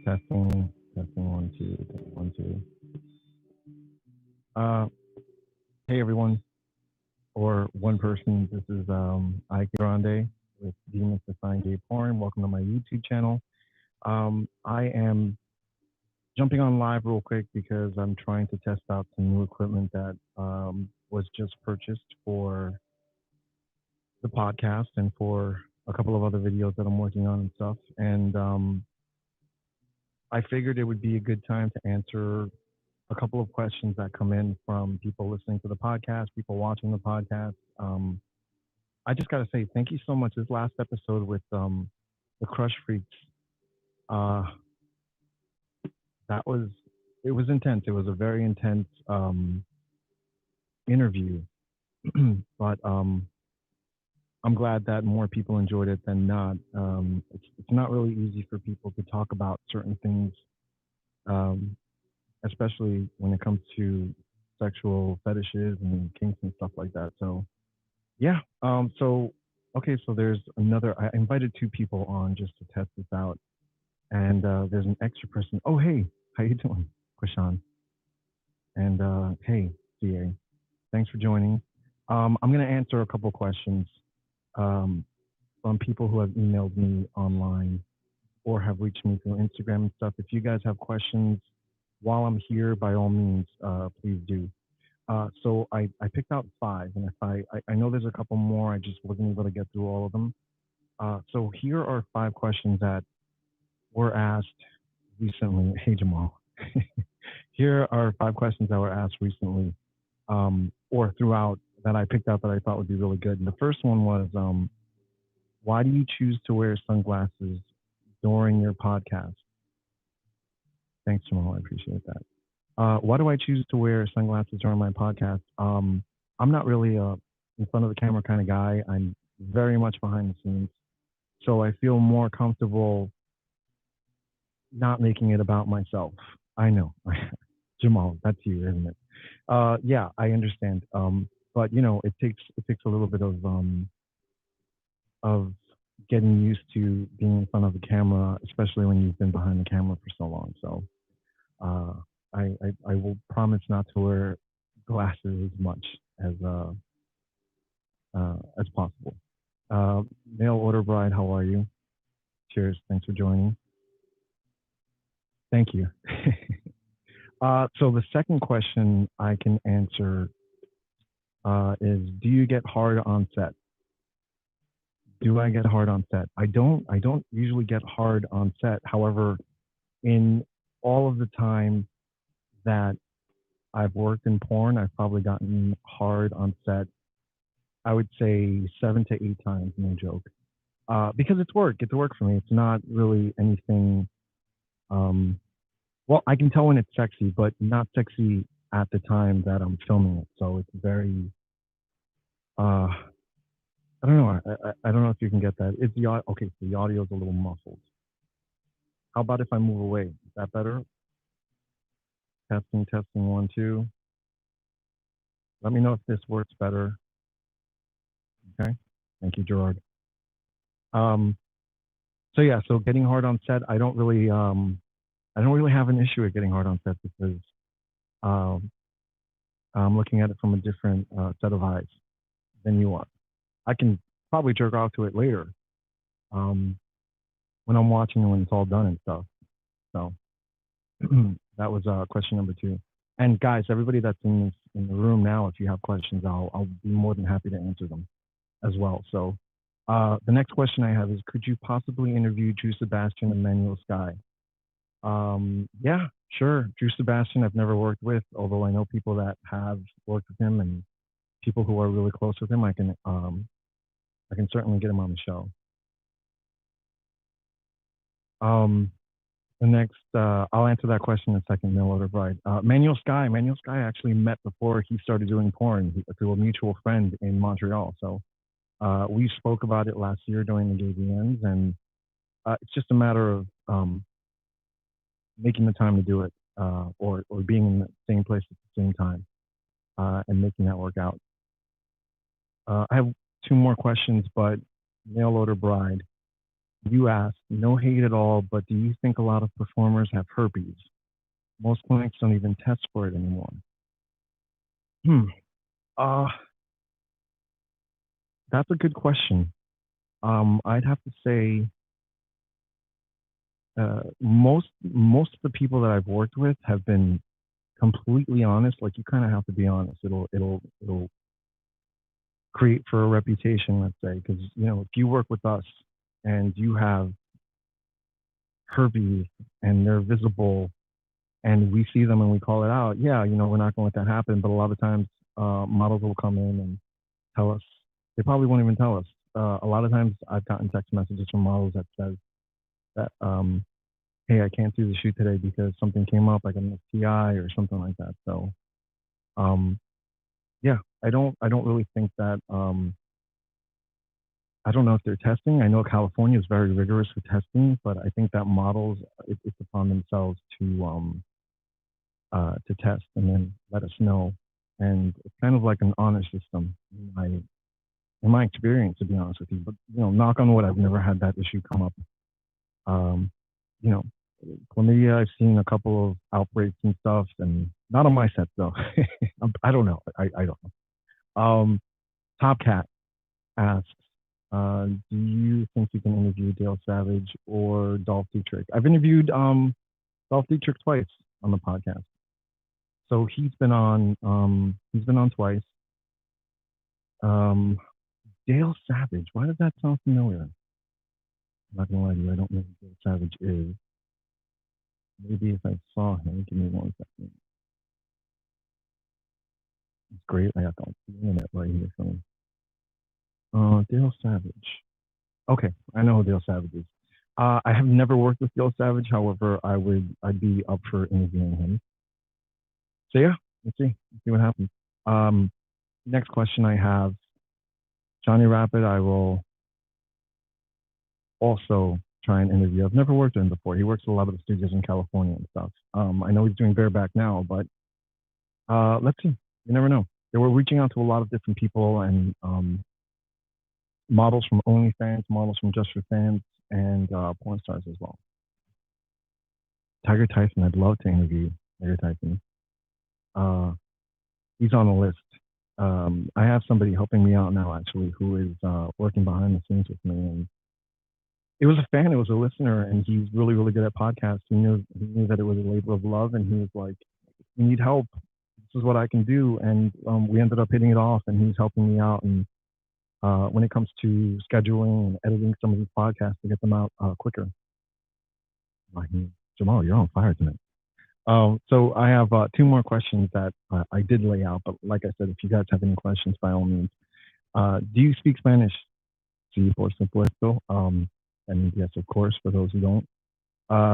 Testing, testing, one, two, one, two. Uh, hey everyone, or one person. This is Ike Grande with Demons Define Gay Porn. Welcome to my YouTube channel. I am jumping on live real quick because I'm trying to test out some new equipment that was just purchased for the podcast and for a couple of other videos that I'm working on and stuff. And I figured it would be a good time to answer a couple of questions that come in from people listening to the podcast, people watching the podcast. I just got to say thank you so much. This last episode with the Crush Freaks, uh, it was intense. It was a very intense interview, but I'm glad that more people enjoyed it than not. It's not really easy for people to talk about certain things, especially when it comes to sexual fetishes and kinks and stuff like that. So yeah. Okay. So there's another. I invited two people on just to test this out, and there's an extra person. Oh, hey, how you doing, Krishan? And hey, CA, thanks for joining. I'm gonna answer a couple questions from people who have emailed me online or have reached me through Instagram and stuff. If you guys have questions while I'm here, by all means, please do. So I picked out five, and if I know there's a couple more, I just wasn't able to get through all of them. So here are five questions that were asked recently. Hey, Jamal. Here are five questions that were asked recently or throughout that I picked out that I thought would be really good. And the first one was, why do you choose to wear sunglasses during your podcast? Thanks, Jamal. I appreciate that. Why do I choose to wear sunglasses during my podcast? I'm not really a in front of the camera kind of guy. I'm very much behind the scenes. So I feel more comfortable not making it about myself. I know. Jamal, that's you, isn't it? Yeah, I understand. But you know, it takes a little bit of getting used to being in front of the camera, especially when you've been behind the camera for so long. So uh, I will promise not to wear glasses as much as possible. Mail order bride, how are you? Cheers. Thanks for joining. Thank you. So the second question I can answer is, do you get hard on set? Do I get hard on set? I don't usually get hard on set. However, in all of the time that I've worked in porn, I've probably gotten hard on set, I would say 7 to 8 times, no joke. Because it's work. It's work for me. It's not really anything. Well, I can tell when it's sexy, but not sexy at the time that I'm filming it. So it's very. I don't know. I don't know if you can get that. It's the okay. So the audio is a little muffled. How about if I move away? Is that better? Testing, testing, 1, 2. Let me know if this works better. Okay. Thank you, Gerard. So yeah, so getting hard on set, I don't really have an issue with getting hard on set because I'm looking at it from a different set of eyes than you are. I can probably jerk off to it later when I'm watching and when it's all done and stuff. So that was question number 2. And guys, everybody that's in the room now, if you have questions, I'll be more than happy to answer them as well. So the next question I have is, could you possibly interview Drew Sebastian and Manuel Sky? Yeah, sure. Drew Sebastian, I've never worked with, although I know people that have worked with him and people who are really close with him. I can certainly get him on the show. The next, I'll answer that question in a second, Mail Order Bride. Manuel Sky actually met before he started doing porn through a mutual friend in Montreal. So we spoke about it last year during the GVNs, and it's just a matter of making the time to do it, or being in the same place at the same time, and making that work out. I have 2 more questions, but Mail Order Bride, You asked, no hate at all, but do you think a lot of performers have herpes? Most clinics don't even test for it anymore. Hmm. Uh, that's a good question. I'd have to say most of the people that I've worked with have been completely honest. Like you kind of have to be honest. It'll create for a reputation, let's say, because if you work with us and you have herpes and they're visible and we see them and we call it out, yeah, we're not going to let that happen. But a lot of times, models will come in and tell us. They probably won't even tell us. A lot of times, I've gotten text messages from models that says that, "Hey, I can't do the shoot today because something came up, like an STI or something like that." So, um, yeah, I don't really think that. I don't know if they're testing. I know California is very rigorous with testing, but I think that models it's upon themselves to test and then let us know. And it's kind of like an honor system in my experience, to be honest with you. But knock on wood, I've never had that issue come up. Um, you know, chlamydia, I've seen a couple of outbreaks and stuff, and not on my set though. I don't know. I don't know. Top Cat asks, do you think you can interview Dale Savage or Dolph Dietrich? I've interviewed Dolph Dietrich twice on the podcast. So he's been on twice. Um, Dale Savage. Why does that sound familiar? I'm not gonna lie to you, I don't know who Dale Savage is. Maybe if I saw him, give me 1 second. It's great. I got the internet right here for me. Dale Savage. Okay, I know who Dale Savage is. I have never worked with Dale Savage. However, I'd be up for interviewing him. So yeah, let's see what happens. Um, Next question I have, Johnny Rapid. I will also try and interview. I've never worked with him before. He works at a lot of the studios in California and stuff. I know he's doing bareback now, but let's see. You never know. They were reaching out to a lot of different people and models from OnlyFans, models from Just for Fans, and porn stars as well. Tiger Tyson. I'd love to interview Tiger Tyson. Uh, he's on the list. I have somebody helping me out now, actually, who is working behind the scenes with me, and it was a fan, it was a listener, and he's really, really good at podcasts. He knew that it was a labor of love, and he was like, "You need help. This is what I can do." And we ended up hitting it off, and he's helping me out. And when it comes to scheduling and editing some of these podcasts to get them out quicker, like, Jamal, you're on fire tonight. So I have two more questions that I did lay out, but like I said, if you guys have any questions, by all means. Do you speak Spanish? Sí, por supuesto. And yes, of course, for those who don't.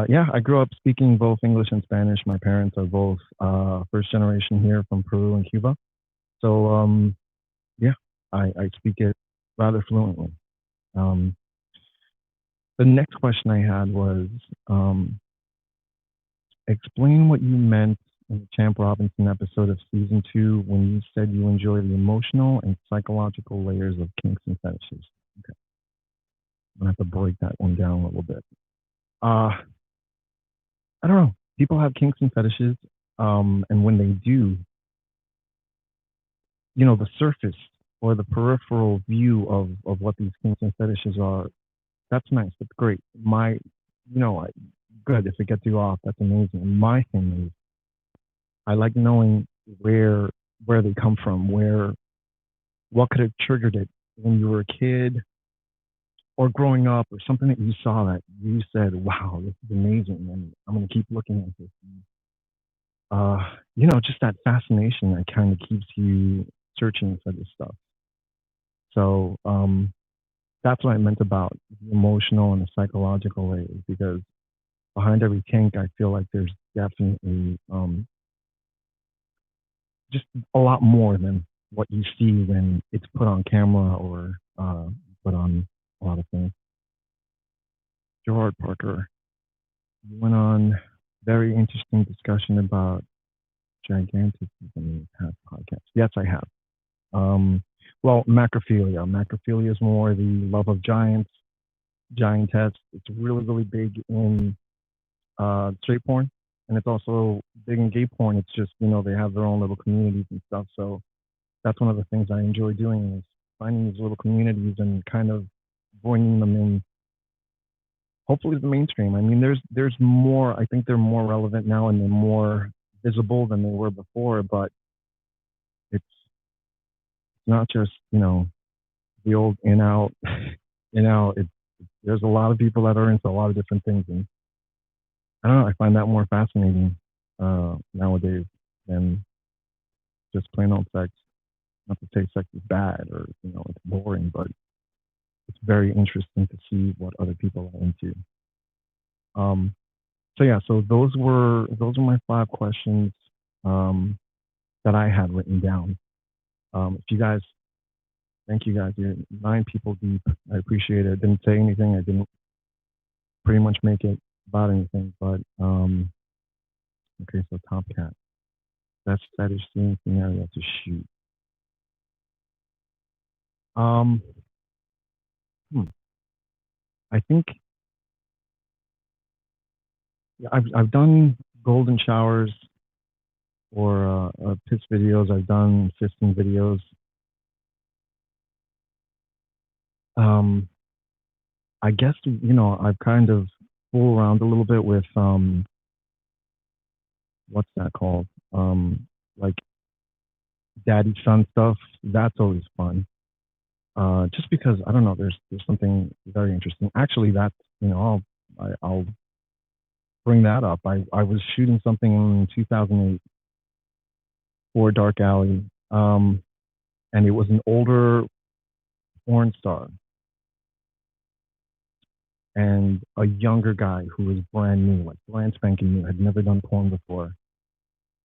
Yeah, I grew up speaking both English and Spanish. My parents are both first generation here from Peru and Cuba. So, yeah, I speak it rather fluently. Um, the next question I had was, explain what you meant in the Champ Robinson episode of season 2 when you said you enjoy the emotional and psychological layers of kinks and fetishes. Okay, I'm gonna have to break that one down a little bit. Uh, I don't know. People have kinks and fetishes, and when they do, the surface or the peripheral view of what these kinks and fetishes are, that's nice. That's great. Good. If it gets you off, that's amazing. My thing is, I like knowing where they come from, what could have triggered it when you were a kid or growing up, or something that you saw that you said, "Wow, this is amazing," and I'm gonna keep looking at this. Just that fascination that kind of keeps you searching for this stuff. So that's what I meant about the emotional and the psychological layers, because behind every kink, I feel like there's definitely just a lot more than what you see when it's put on camera or put on a lot of things. Gerard Parker, you went on very interesting discussion about gigantism in the past podcast. Yes, I have. Well, macrophilia. Macrophilia is more the love of giants. giant test. It's really, really big in straight porn, and it's also big in gay porn. It's just they have their own little communities and stuff. So that's one of the things I enjoy doing is finding these little communities and kind of bringing them in. Hopefully, the mainstream. I mean, there's more. I think they're more relevant now and they're more visible than they were before. But it's not just the old in out, in out. There's a lot of people that are into a lot of different things, and I don't know. I find that more fascinating nowadays than just plain old sex. Not to say sex is bad or it's boring, but it's very interesting to see what other people are into. Um, so yeah, so those were my 5 questions um, that I had written down. If you guys, thank you guys. You're 9 people deep. I appreciate it. I didn't say anything. I didn't pretty much make it about anything, but okay. So Top Cat, best fetish scene scenario to shoot. Um, hmm, I think yeah, I've done golden showers or piss videos. I've done fisting videos. Um, I guess I've kind of fooled around a little bit with what's that called? Like daddy son stuff. That's always fun. Just because I don't know, there's something very interesting. Actually, that's I'll bring that up. I was shooting something in 2008 for Dark Alley, and it was an older porn star and a younger guy who was brand new, like brand spanking new, had never done porn before.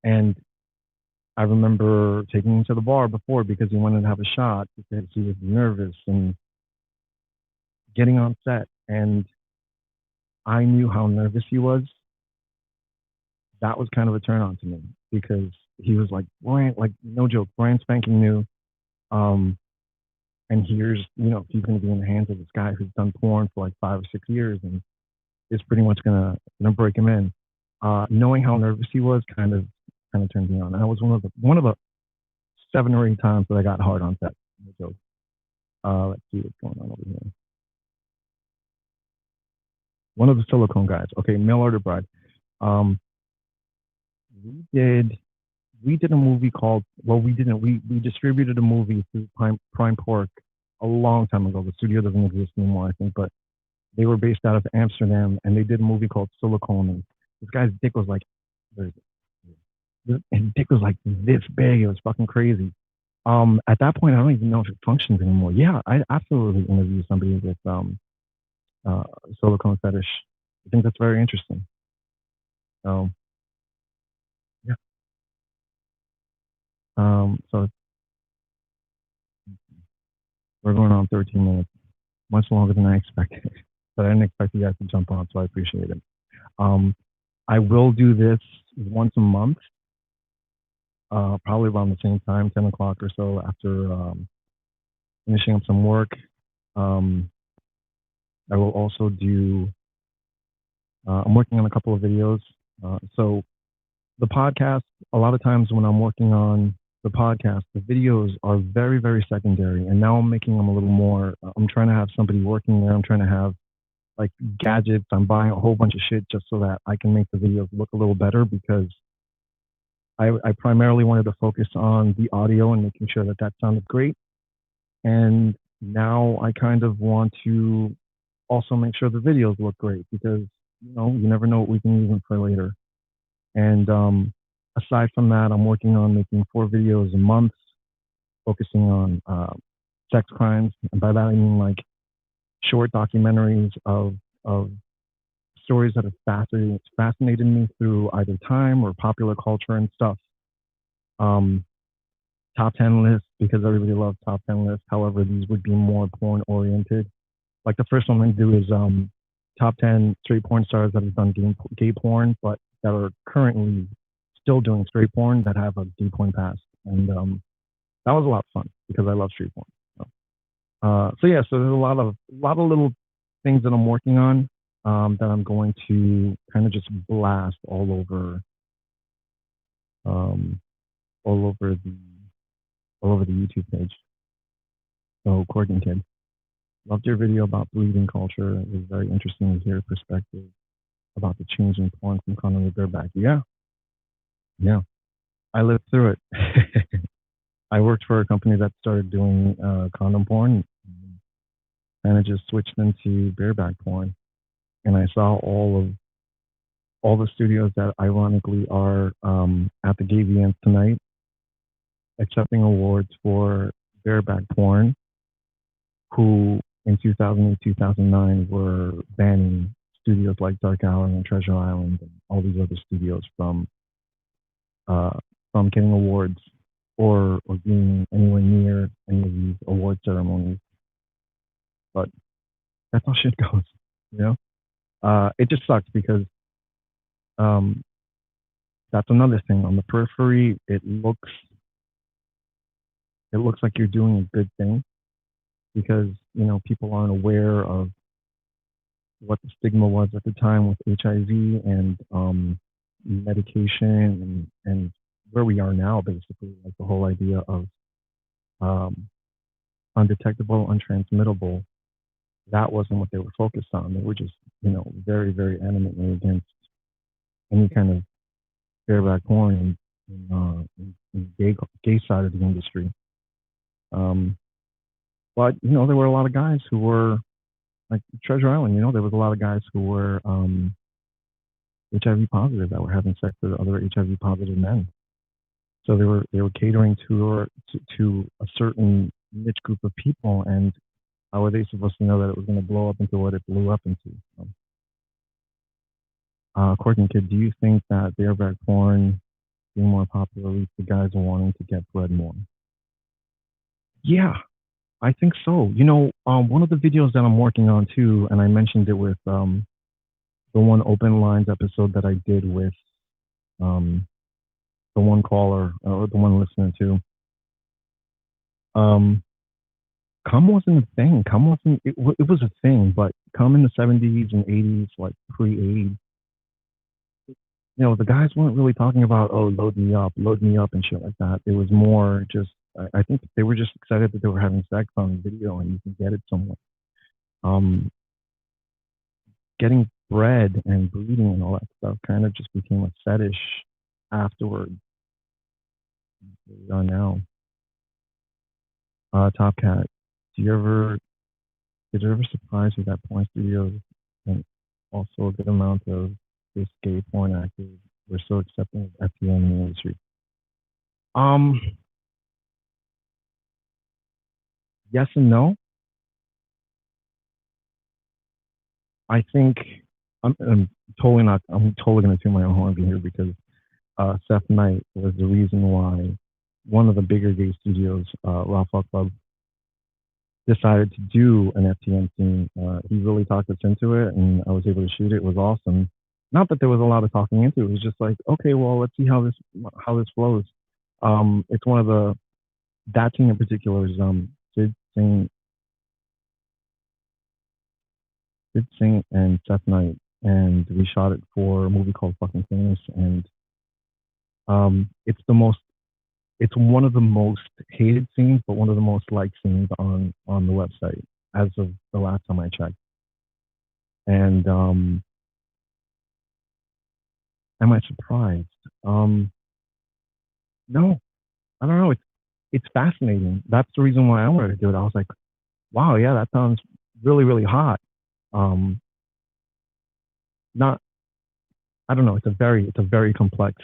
And I remember taking him to the bar before because he wanted to have a shot because he was nervous and getting on set. And I knew how nervous he was. That was kind of a turn on to me because he was like brand, like no joke, brand spanking new. Um, and here's, he's going to be in the hands of this guy who's done porn for like 5 or 6 years and is pretty much gonna break him in. Knowing how nervous he was kind of turned me on. And that was one of the 7 or 8 times that I got hard on set. No joke. Let's see what's going on over here. One of the silicone guys. Okay, mail order bride. Um, we did we did a movie called. Well, we didn't. We distributed a movie through Prime Pork a long time ago. The studio doesn't exist anymore, I think, but they were based out of Amsterdam, and they did a movie called Silicone. And this guy's dick was like, his dick was like this big. It was fucking crazy. At that point, I don't even know if it functions anymore. Yeah, I absolutely interview somebody with uh, silicone fetish. I think that's very interesting. So yeah. So we're going on 13 minutes, much longer than I expected. But I didn't expect you guys to jump on, so I appreciate it. Um, I will do this once a month, probably around the same time, 10 o'clock or so after finishing up some work. Um, I will also do. I'm working on a couple of videos. So the podcast, a lot of times when I'm working on the podcast, the videos are very, very secondary. And now I'm making them a little more. I'm trying to have somebody working there. I'm trying to have like gadgets. I'm buying a whole bunch of shit just so that I can make the videos look a little better because I primarily wanted to focus on the audio and making sure that that sounded great. And now I kind of want to also make sure the videos look great because, you never know what we can use them for later. And aside from that, I'm working on making 4 videos a month, focusing on sex crimes. And by that, I mean like short documentaries of stories that have fascinated me through either time or popular culture and stuff. Um, top 10 lists because everybody loves top 10 lists. However, these would be more porn oriented. Like the first one I'm gonna do is top 10 straight porn stars that have done gay porn, but that are currently still doing straight porn that have a gay porn past. And that was a lot of fun because I love straight porn. So yeah, so there's a lot of little things that I'm working on that I'm going to kind of just blast um, all over the YouTube page. So, Corgan Kid, loved your video about bleeding culture. It was very interesting to hear your perspective about the change in porn from condom to bareback. Yeah, yeah, I lived through it. I worked for a company that started doing condom porn, and it just switched into bareback porn. And I saw all the studios that ironically are at the gay VNs tonight accepting awards for bareback porn, who in 2008, 2009 were banning studios like Dark Island and Treasure Island and all these other studios uh, from getting awards or being anywhere near any of these award ceremonies. But that's how shit goes, you know. It just sucks because um, that's another thing on the periphery. It looks like you're doing a good thing because people aren't aware of what the stigma was at the time with HIV and medication and where we are now, basically, like the whole idea of um, undetectable, untransmittable. That wasn't what they were focused on. They were just, very, very animately against any kind of bareback porn in gay side of the industry. Um, but there were a lot of guys who were like Treasure Island. There was a lot of guys who were HIV positive that were having sex with other HIV positive men. So they were catering to a certain niche group of people, and how were they supposed to know that it was going to blow up into what it blew up into? Courtney Kid, do you think that bareback porn being more popular leads to guys wanting to get bread more? Yeah, I think so. One of the videos that I'm working on too, and I mentioned it with the one open lines episode that I did with um, the one caller or the one listener too. Cum wasn't a thing. Cum wasn't. It was a thing, but cum in the 70s and 80s, like pre-AIDS, the guys weren't really talking about, oh, load me up, and shit like that. It was more just, I think they were just excited that they were having sex on video and you can get it somewhere. Getting bread and bleeding and all that stuff kind of just became a fetish afterward. We are now. Top Cat, did it ever surprise you that porn studios and also a good amount of this gay porn actors were so accepting of FTM in the industry? Yes and no. I think I'm totally not. I'm totally going to toot my own horn here because Seth Knight was the reason why one of the bigger gay studios, Raw Fuck Club, decided to do an FTM scene. He really talked us into it, and I was able to shoot it. It was awesome. Not that there was a lot of talking into it. It was just like, okay, well, let's see how this flows. It's one of that scene in particular is Sid Singh and Seth Knight, and we shot it for a movie called Fucking Famous, and it's one of the most hated scenes, but one of the most liked scenes on the website as of the last time I checked. And am I surprised? No, I don't know. It's fascinating. That's the reason why I wanted to do it. I was like, wow, yeah, that sounds really, really hot. Not, I don't know. It's a very complex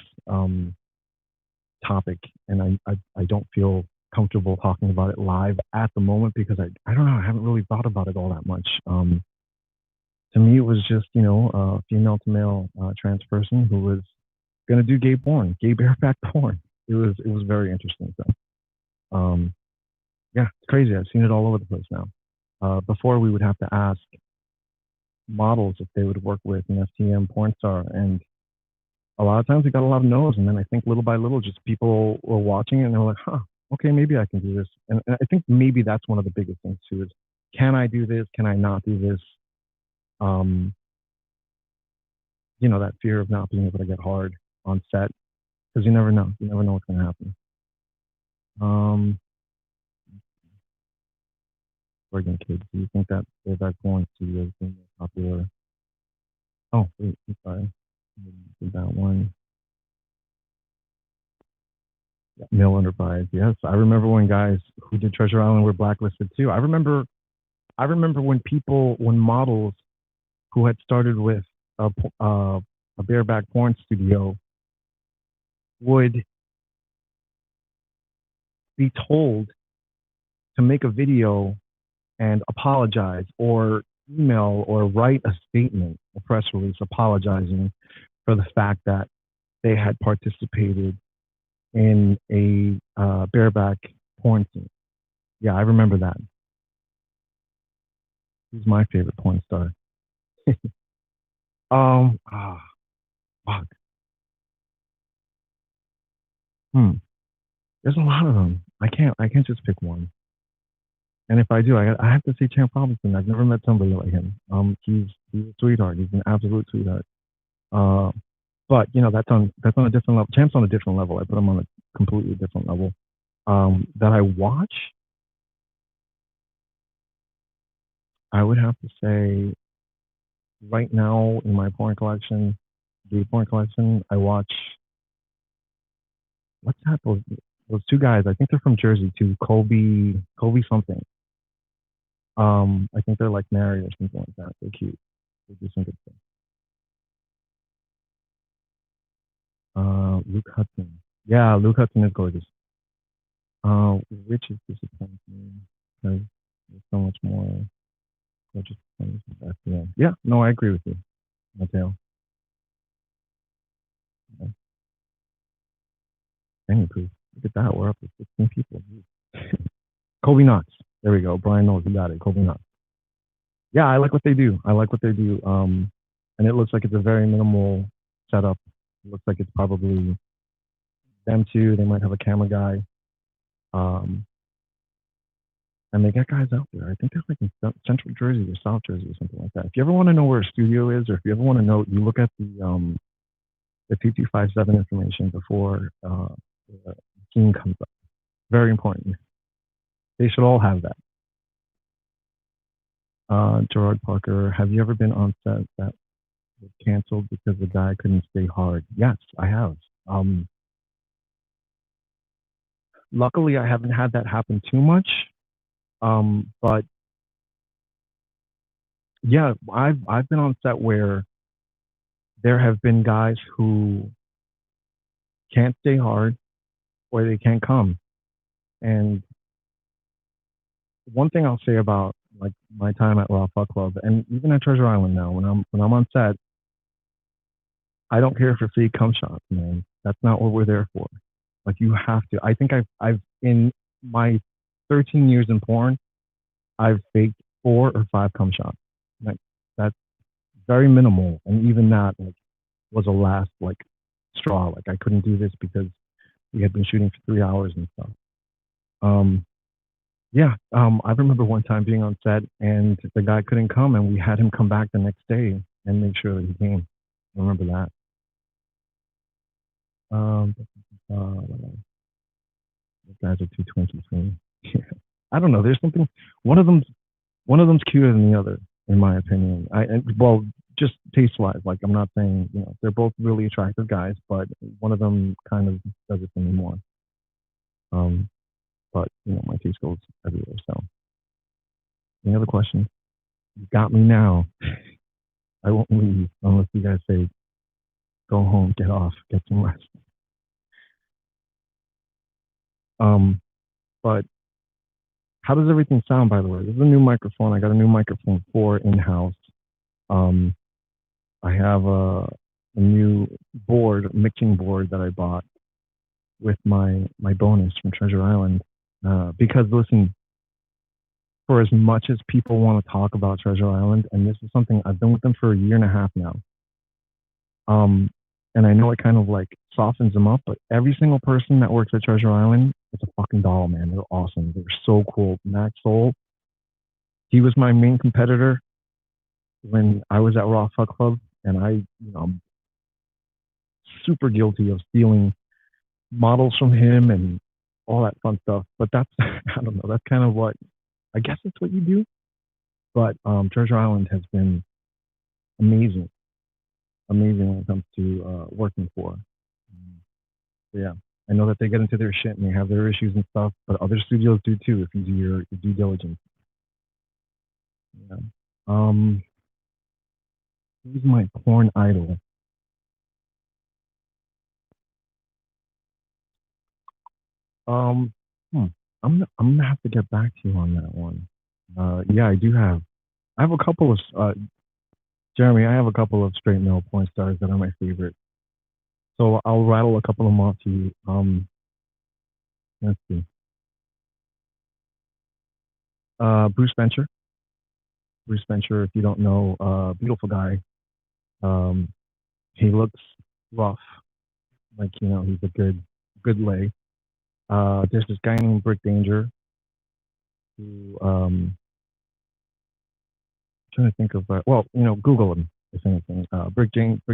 topic, and I don't feel comfortable talking about it live at the moment because I don't know. I haven't really thought about it all that much. To me, it was just a female to male trans person who was gonna do gay porn, gay bareback porn. It was very interesting. So, yeah, it's crazy. I've seen it all over the place now. Before we would have to ask models if they would work with an FTM porn star, and a lot of times we got a lot of no's, and then I think little by little, just people were watching it and they're like, huh, okay, maybe I can do this. And I think maybe that's one of the biggest things too is, can I do this? Can I not do this? Um, that fear of not being able to get hard on set because you never know. You never know what's going to happen. Oregon kids, do you think that they're going to is being more popular? Oh, wait, I'm sorry. Did that one. Yeah, Mill Enterprise. Yes, I remember when guys who did Treasure Island were blacklisted too. I remember when models who had started with a bareback porn studio would be told to make a video and apologize or email or write a statement, a press release apologizing for the fact that they had participated in a bareback porn scene. Yeah, I remember that. Who's my favorite porn star? um, ah, fuck. Hmm. There's a lot of them. I can't just pick one. And if I do, I have to say Champ Robinson. I've never met somebody like him. He's a sweetheart. He's an absolute sweetheart. Uh, but that's on a different level. Champ's on a different level. I put him on a completely different level. That I watch, I would have to say right now in my porn collection, gay porn collection, I watch what's that? Those two guys. I think they're from Jersey too. Colby something. I think they're like married or something like that. They're cute. They do some good stuff. Luke Hudson. Yeah, Luke Hudson is gorgeous. Which is disappointing because there's so much more gorgeous things. Yeah, yeah. No, I agree with you, Mateo. Yeah. Anywho, look at that. We're up to 16 people. Kobe Knox. There we go. Brian knows he got it. Kobe Knox. Yeah, I like what they do. I like what they do. And it looks like it's a very minimal setup. It looks like it's probably them two. They might have a camera guy. Um, and they got guys out there. I think they're like in Central Jersey or South Jersey or something like that. If you ever want to know where a studio is, or if you ever want to know, you look at the 2257 information before the scene comes up. Very important. They should all have that. Gerard Parker, have you ever been on set that was canceled because the guy couldn't stay hard? Yes, I have. Luckily, I haven't had that happen too much. But yeah, I've been on set where there have been guys who can't stay hard or they can't come. And one thing I'll say about like my time at Raw Fuck Club and even at Treasure Island now, when I'm on set, I don't care for fake cum shots, man. That's not what we're there for. Like you have to. I think I've in my 13 years in porn, I've faked 4 or 5 cum shots. Like that's very minimal, and even that like was a last like straw. Like I couldn't do this because we had been shooting for 3 hours and stuff. Um, yeah. I remember one time being on set and the guy couldn't come, and we had him come back the next day and make sure that he came. I remember that. Um, those guys are too twinkies for me. I don't know. There's something. One of them. One of them's cuter than the other, in my opinion. Well, just taste wise. Like I'm not saying they're both really attractive guys, but one of them kind of does it for me more. Um, but my taste goes everywhere. So, any other questions? You got me now. I won't leave unless you guys say go home, get off, get some rest. But how does everything sound, by the way? This is a new microphone. I got a new microphone for in-house. Um, I have a new mixing board that I bought with my bonus from Treasure Island. Because listen, for as much as people want to talk about Treasure Island, and this is something I've been with them for a year and a half now. And I know it kind of like softens them up, but every single person that works at Treasure Island, it's a fucking doll, man. They're awesome. They're so cool. Max Soul, he was my main competitor. when I was at Raw Fuck Club, and I'm super guilty of stealing models from him and all that fun stuff. But that's I don't know. That's kind of what I guess it's what you do. But Treasure Island has been amazing, amazing when it comes to working for. So yeah, I know that they get into their shit and they have their issues and stuff, but other studios do too if you do your due diligence. Yeah. Um, who's my porn idol? Um, hmm, I'm gonna have to get back to you on that one. Yeah, I do have. I have a couple of Jeremy. I have a couple of straight male porn stars that are my favorite. So I'll rattle a couple of them off to you. Let's see. Bruce Bencher. Bruce Bencher, if you don't know, beautiful guy. Um, he looks rough, like he's a good lay. There's this guy named Brick Danger who trying to think of well, Google him if anything. Brick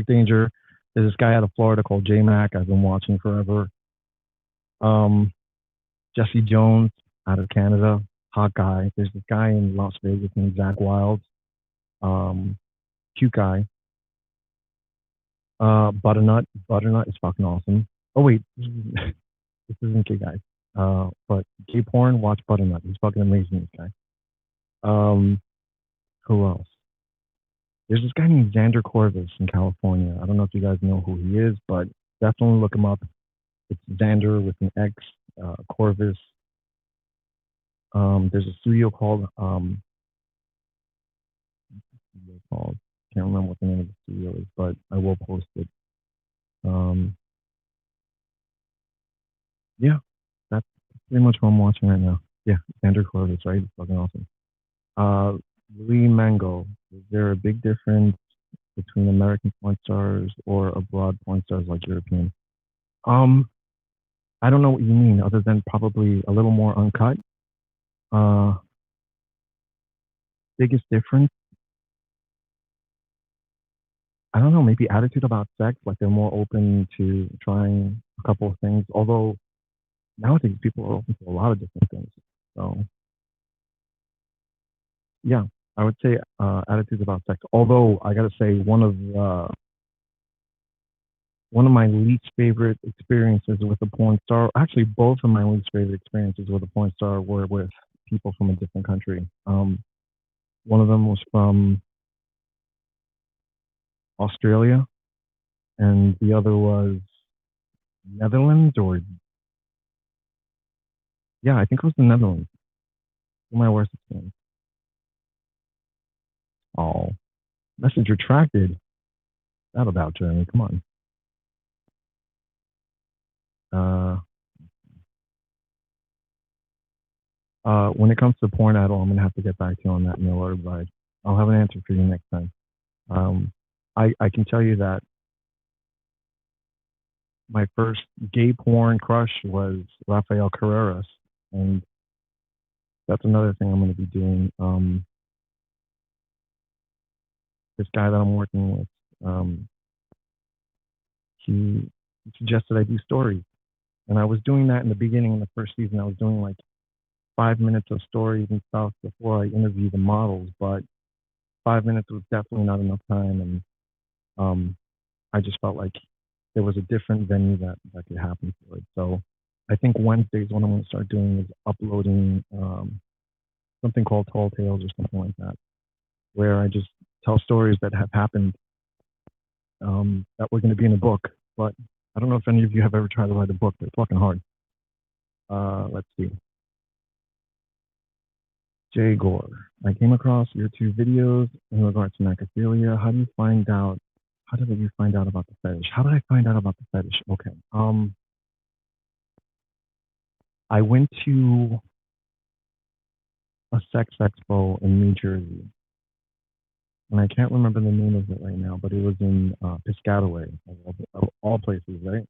Danger. There's this guy out of Florida called J Mac. I've been watching forever. Um, Jesse Jones out of Canada, hot guy. There's this guy in Las Vegas named Zach Wild, cute guy. Butternut is fucking awesome. Oh wait, this isn't gay guys. But gay porn, watch Butternut. He's fucking amazing. This guy. Um, who else? There's this guy named Xander Corvus in California. I don't know if you guys know who he is, but definitely look him up. It's Xander with an X, Corvus. There's a studio called can't remember what the name of the studio is, but I will post it. Um, yeah, that's pretty much what I'm watching right now. Yeah, Xander Corvus, right? It's fucking awesome. Uh, Lee Mango. Is there a big difference between American porn stars or abroad porn stars like European? Um, I don't know what you mean, other than probably a little more uncut. Uh, biggest difference, I don't know, maybe attitude about sex, like they're more open to trying a couple of things. Although nowadays people are open to a lot of different things. So yeah, I would say attitudes about sex. Although I gotta say one of my least favorite experiences with a porn star, actually both of my least favorite experiences with a porn star were with people from a different country. One of them was from Australia, and the other was Netherlands, or yeah, I think it was the Netherlands. My worst experience. Oh, message retracted. That about Jeremy. Come on. Uh, when it comes to porn idol, I'm gonna have to get back to you on that mail order, but I'll have an answer for you next time. Um, I can tell you that my first gay porn crush was Rafael Carreras, and that's another thing I'm going to be doing. This guy that I'm working with, he suggested I do stories, and I was doing that in the beginning in the first season. I was doing like 5 minutes of stories and stuff before I interview the models, but 5 minutes was definitely not enough time, and um, I just felt like there was a different venue that could happen for it. So I think Wednesdays what I'm going to start doing is uploading something called Tall Tales or something like that, where I just tell stories that have happened that were going to be in a book. But I don't know if any of you have ever tried to write a book. They're fucking hard. Let's see. Jay Gore. I came across your two videos in regards to necrophilia. How did you find out about the fetish? How did I find out about the fetish? Okay. I went to a sex expo in New Jersey, and I can't remember the name of it right now, but it was in Piscataway, of all places, right?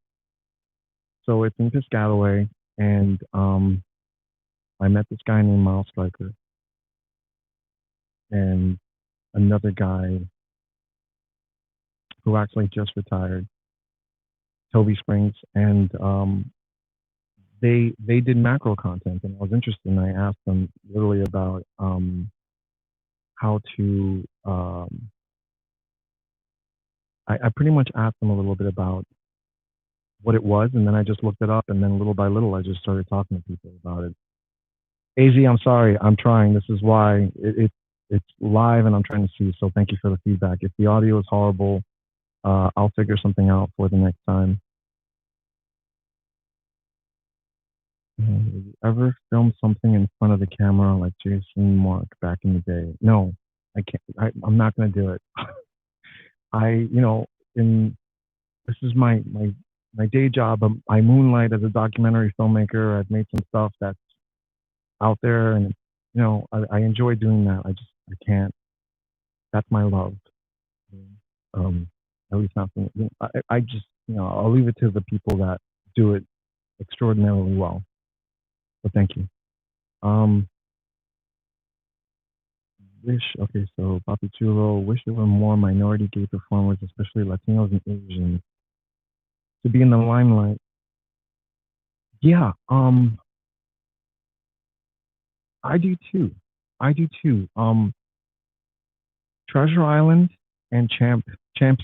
So it's in Piscataway, and I met this guy named Miles Striker, and another guy who actually just retired, Toby Springs, and they did macro content, and I was interested, and I asked them literally about how to. I pretty much asked them a little bit about what it was, and then I just looked it up, and then little by little, I just started talking to people about it. Az, I'm sorry, I'm trying. This is why it's live, and I'm trying to see. So thank you for the feedback. If the audio is horrible, I'll figure something out for the next time. Have you ever filmed something in front of the camera like Jason Mark back in the day? No, I can't. I'm not going to do it. You know, in this is my day job. I moonlight as a documentary filmmaker. I've made some stuff that's out there, and you know, I enjoy doing that. I can't. That's my love. Um, at least not for me. I just I'll leave it to the people that do it extraordinarily well. But thank you. Um, okay, so Papi Chulo, wish there were more minority gay performers, especially Latinos and Asians, to be in the limelight. Yeah, I do too. I do too. Treasure Island and Champ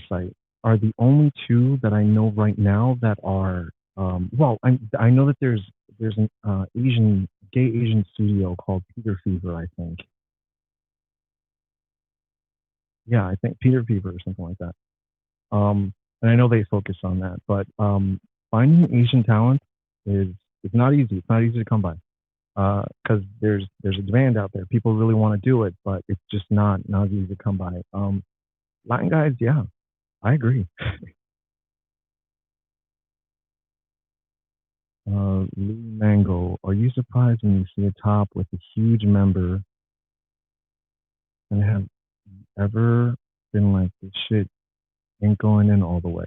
Site are the only two that I know right now that are. Well, I know that there's an gay Asian studio called Peter Fever, I think. Yeah, I think Peter Fever or something like that. And I know they focus on that, but finding Asian talent is it's not easy. It's not easy to come by because there's a demand out there. People really want to do it, but it's just not easy to come by. Latin guys, yeah, I agree. Louis Mango, are you surprised when you see a top with a huge member and have ever been like this shit ain't going in all the way?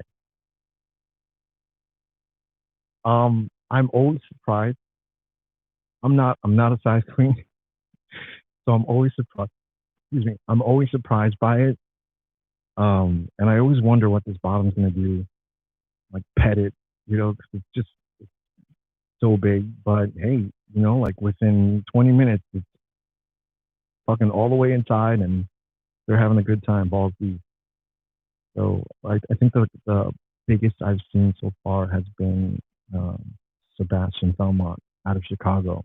I'm always surprised. I'm not a size queen, so I'm always surprised. Excuse me. I'm always surprised by it. And I always wonder what this bottom's gonna do, like pet it, 'cause it's just so big. But hey, like within 20 minutes, it's fucking all the way inside, and they're having a good time, balls deep. So I think the biggest I've seen so far has been Sebastian Belmont out of Chicago.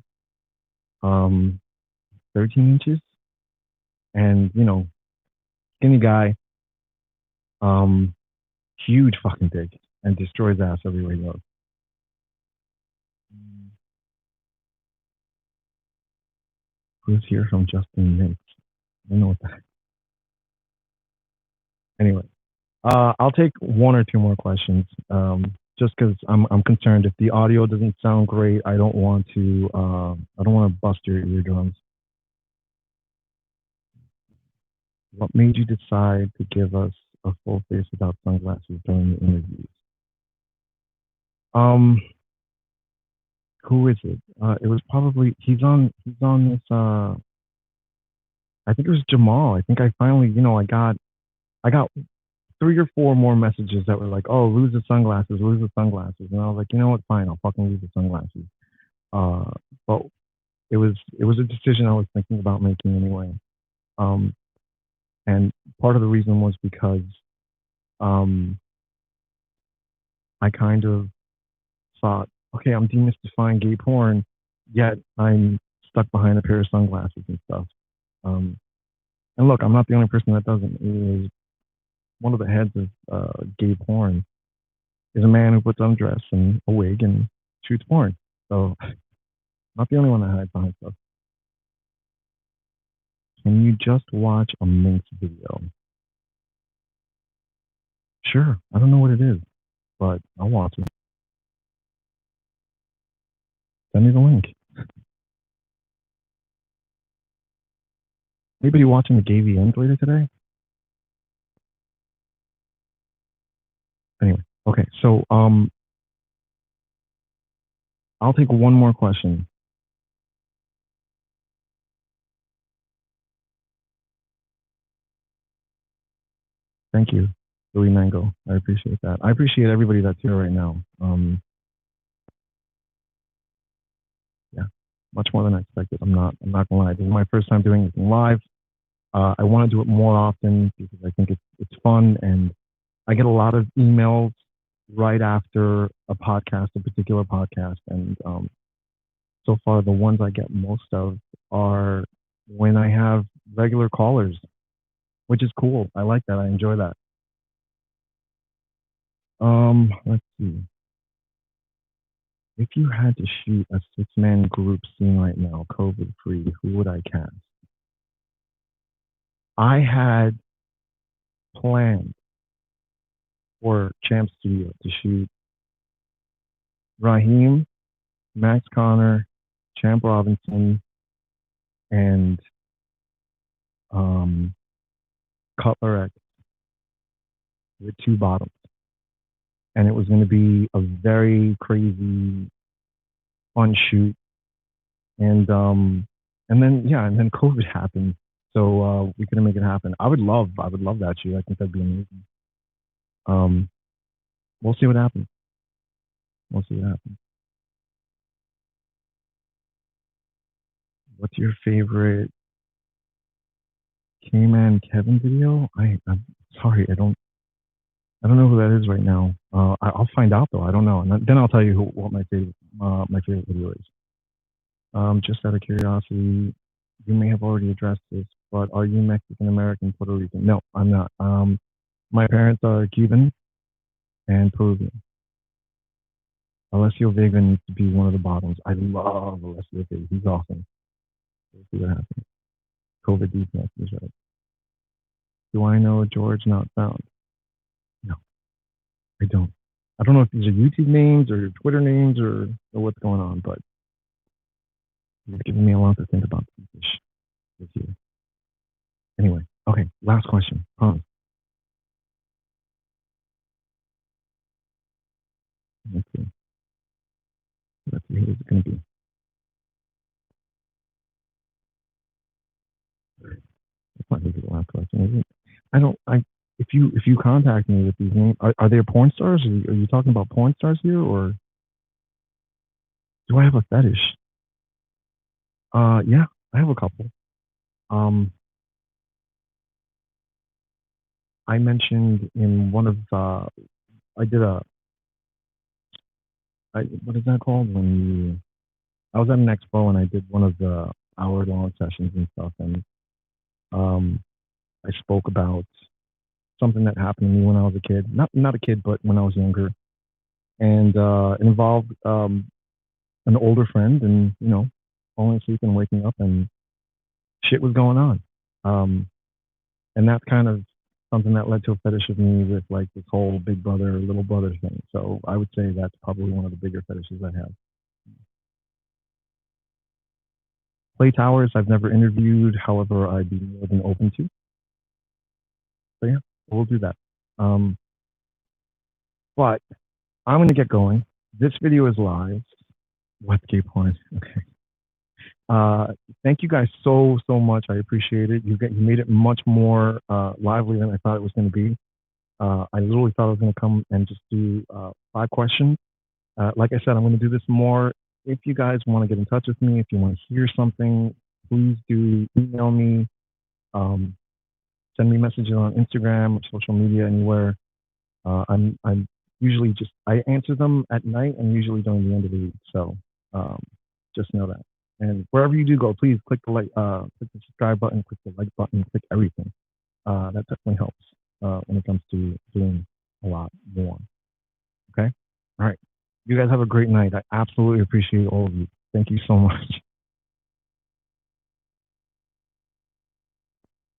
13 inches, and skinny guy, um, huge fucking dick, and destroys ass everywhere he goes. Who's here from Justin Mintz? I don't know what that. Anyway, I'll take one or two more questions. Just because I'm concerned if the audio doesn't sound great, I don't want to bust your eardrums. What made you decide to give us a full face without sunglasses during the interviews? Um, who is it? It was probably he's on this. I think it was Jamal. I think I finally, I got 3 or 4 more messages that were like, "Oh, lose the sunglasses," and I was like, you know what? Fine, I'll fucking lose the sunglasses. Uh, but it was a decision I was thinking about making anyway. Um, and part of the reason was because um, I kind of thought, okay, I'm demystifying gay porn, yet I'm stuck behind a pair of sunglasses and stuff. Um, and look, I'm not the only person that doesn't. It is one of the heads of gay porn is a man who puts on a dress and a wig and shoots porn. So, not the only one that hides behind stuff. Can you just watch a Minx video? Sure. I don't know what it is, but I'll watch it. Send me the link. Anybody watching the gay VNs later today? Anyway, okay. So, I'll take one more question. Thank you, Louis Mango. I appreciate that. I appreciate everybody that's here right now. Yeah, much more than I expected. I'm not gonna lie. This is my first time doing anything live. I want to do it more often because I think it's fun, and I get a lot of emails right after a podcast, a particular podcast, and so far the ones I get most of are when I have regular callers, which is cool. I like that. I enjoy that. Let's see. If you had to shoot a six-man group scene right now, COVID free, who would I cast? I had planned for Champ Studio to shoot Raheem, Max Connor, Champ Robinson, and um, Cutler X with two bottoms. And it was going to be a very crazy, fun shoot. And then yeah, and then COVID happened, so we couldn't make it happen. I would love that shoot. I think that'd be amazing. Um, we'll see what happens. We'll see what happens. What's your favorite K-Man Kevin video? I'm sorry, I don't know who that is right now. I'll find out though. I don't know, and then I'll tell you what my favorite video is. Just out of curiosity, you may have already addressed this, but are you Mexican American, Puerto Rican? No, I'm not. My parents are Cuban and Peruvian. Alessio Vega needs to be one of the bottoms. I love Alessio Vega. He's awesome. We'll see what happens. COVID defense is right. Do I know George Not Found? No, I don't. I don't know if these are YouTube names or Twitter names or what's going on, but it's giving me a lot to think about this year. Anyway, okay, last question. Let's see. Let's see who it's going to be. That's not going to be the last question, is it? I don't. If you contact me with these names, are they porn stars? Are you talking about porn stars here, or do I have a fetish? Yeah, I have a couple. Um, I mentioned in one of I did what is that called when you? I was at an expo and I did one of the hour-long sessions and stuff, and um, I spoke about something that happened to me when I was a kid. Not a kid, but when I was younger, and it involved an older friend, and falling asleep and waking up, and shit was going on. Um, and that's kind of something that led to a fetish of me with like this whole big brother, little brother thing. So I would say that's probably one of the bigger fetishes I have. Play towers, I've never interviewed. However, I'd be more than open to. So yeah, we'll do that. But I'm going to get going. This video is live. What's gay porn? Okay. Thank you guys so much. I appreciate it. You made it much more lively than I thought it was going to be. I literally thought I was going to come and just do 5 questions. Like I said, I'm going to do this more. If you guys want to get in touch with me, if you want to hear something, please do email me. Send me messages on Instagram or social media, anywhere. I'm usually I answer them at night and usually during the end of the week. So just know that. And wherever you do go, please click the click the subscribe button, click the like button, click everything. That definitely helps when it comes to doing a lot more. Okay. All right. You guys have a great night. I absolutely appreciate all of you. Thank you so much.